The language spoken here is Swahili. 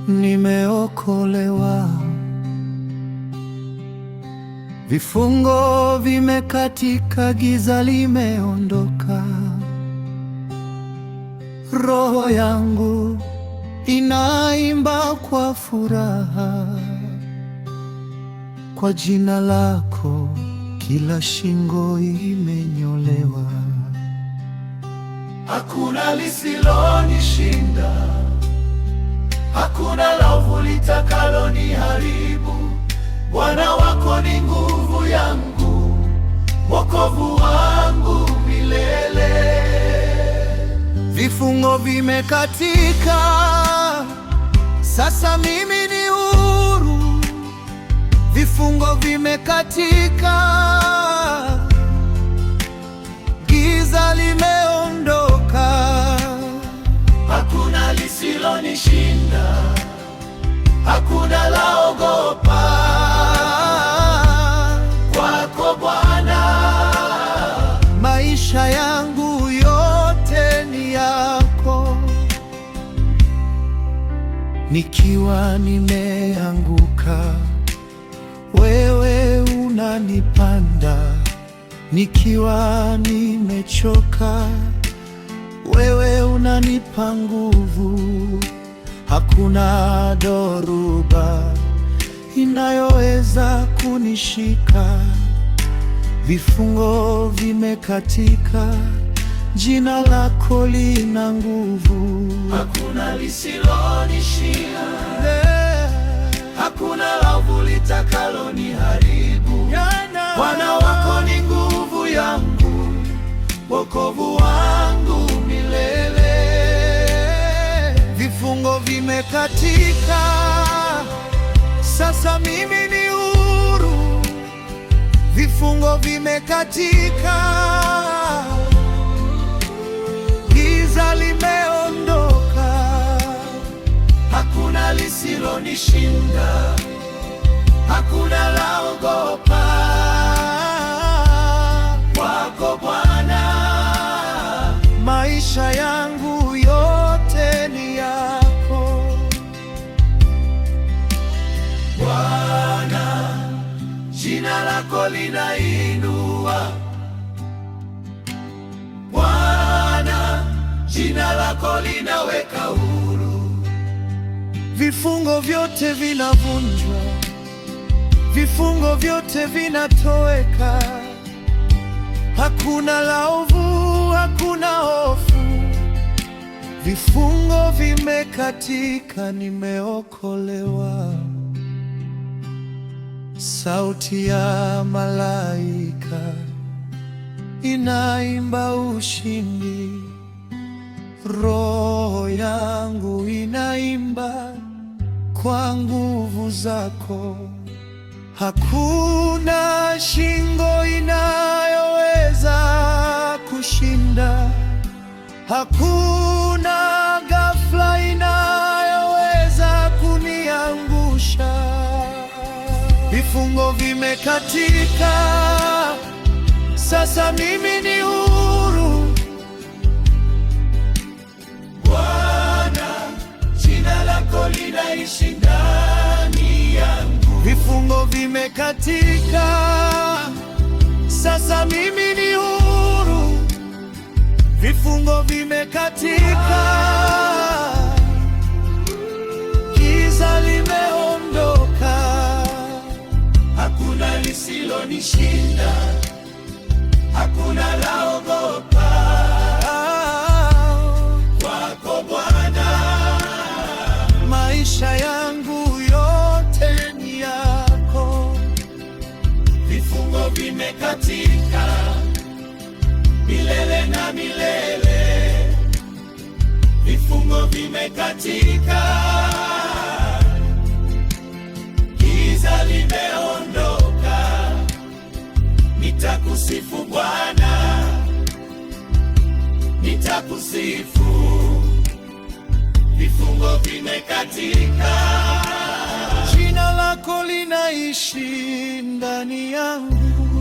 nimeokolewa. Vifungo vimekatika, giza limeondoka. Roho yangu inaimba kwa furaha, kwa jina lako kila shingo imenyolewa. Hakuna lisilonishinda, hakuna laovu litakaloniharibu. Bwana wako ni nguvu yangu, wokovu wangu milele. Vifungo vimekatika, sasa mimi ni huru. Vifungo vimekatika, giza limeondoka. Hakuna lisilonishinda, hakuna laogopa. Kwako Bwana, maisha yangu yote ni yako. Nikiwa nimeanguka, wewe unanipanda. Nikiwa nimechoka, wewe unanipa nguvu. Hakuna dhoruba inayoweza kunishika. Vifungo vimekatika, jina lako lina nguvu. hakuna lisilonishinda, hakuna laovu litakaloniharibu. Bwana wako ni nguvu yangu, wokovu wangu milele. Vifungo vimekatika, sasa mimi ni huru. Vifungo vimekatika, giza limeondoka. Hakuna lisilonishinda, hakuna laogopa. Kwako Bwana, maisha yangu yote ni yako. Bwana, jina lako linainua. Bwana, jina lako linaweka huru. Vifungo vyote vinavunjwa, vifungo vyote vinatoweka. Hakuna laovu, hakuna hofu. Vifungo vimekatika, nimeokolewa. Sauti ya malaika inaimba ushindi. Roho yangu inaimba kwa nguvu zako. Hakuna shingo inayoweza kushinda. Hakuna ghafla inayoweza kuniangusha. Vifungo vimekatika, sasa mimi ni huru. Bwana, jina lako linaishi ndani yangu. Vifungo vimekatika, sasa mimi ni huru. Vifungo vimekatika, giza limeondoka. Hakuna lisilonishinda, hakuna laogopa. Kwako Bwana, maisha yangu yote ni yako. vifungo vimekatika milele na milele. Vifungo vimekatika, giza limeondoka. Nitakusifu Bwana, nitakusifu. Vifungo vimekatika, Jina lako linaishi ndani yangu.